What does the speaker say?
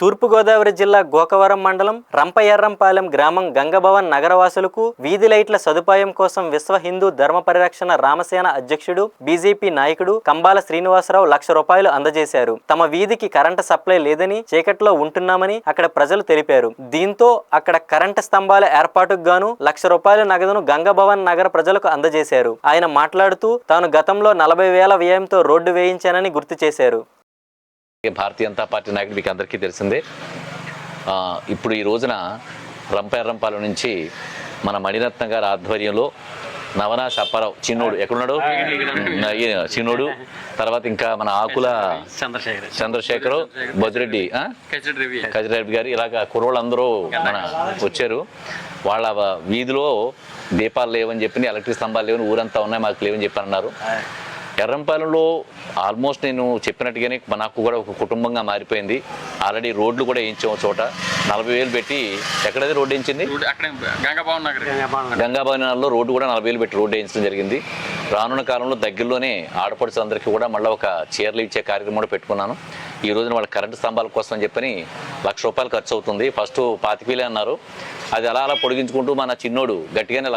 తూర్పుగోదావరి జిల్లా గోకవరం మండలం రంపయర్రంపాలెం గ్రామం గంగభవన్ నగరవాసులకు వీధి లైట్ల సదుపాయం కోసం విశ్వ హిందూ ధర్మ పరిరక్షణ రామసేన అధ్యక్షుడు బీజేపీ నాయకుడు కంబాల శ్రీనివాసరావు ₹1,00,000 అందజేశారు. తమ వీధికి కరెంటు సప్లై లేదని చీకట్లో ఉంటున్నామని అక్కడ ప్రజలు తెలిపారు. దీంతో అక్కడ కరెంటు స్తంభాల ఏర్పాటుకు గాను ₹1,00,000 నగదును గంగభవన్ నగర ప్రజలకు అందజేశారు. ఆయన మాట్లాడుతూ తాను గతంలో 40,000 వ్యయంతో రోడ్డు వేయించానని గుర్తు చేశారు. భారతీయ జనతా పార్టీ నాయకుడు మీకు అందరికీ తెలిసిందే. ఇప్పుడు ఈ రోజున రంపయర్రంపాలెం నుంచి మన మణిరత్న గారి ఆధ్వర్యంలో నవనాథ్ అప్పారావు చిన్నోడు ఎక్కడున్నాడు చిన్నోడు, తర్వాత ఇంకా మన ఆకుల చంద్రశేఖరు, బొద్దిరెడ్డి కజిరెడ్డి గారు, ఇలాగ కుర్రోళ్ళందరూ మన వచ్చారు. వాళ్ళ వీధిలో దీపాలు లేవని చెప్పి, ఎలక్ట్రిక్ స్తంభాలు లేవని, ఊరంతా ఉన్నాయి మాకు లేవని చెప్పి అన్నారు. ఎర్రంపాలెంలో ఆల్మోస్ట్ నేను చెప్పినట్టుగానే నాకు కూడా ఒక కుటుంబంగా మారిపోయింది. ఆల్రెడీ రోడ్లు కూడా వేయించాము చోట 40,000 పెట్టి. ఎక్కడైతే రోడ్డు వేయించింది? గంగాభవన్ నగర్లో రోడ్డు కూడా 40,000 పెట్టి రోడ్డు వేయించడం జరిగింది. రానున్న కాలంలో దగ్గరలోనే ఆడపడుచులందరికీ కూడా మళ్ళీ ఒక చీరలు ఇచ్చే కార్యక్రమం కూడా పెట్టుకున్నాను. ఈ రోజున వాళ్ళ కరెంటు స్తంభాల కోసం అని చెప్పని ₹1,00,000 ఖర్చు అవుతుంది. ఫస్ట్ 25,000 అన్నారు. అది అలా పొడిగించుకుంటూ మన చిన్నోడు గట్టిగానే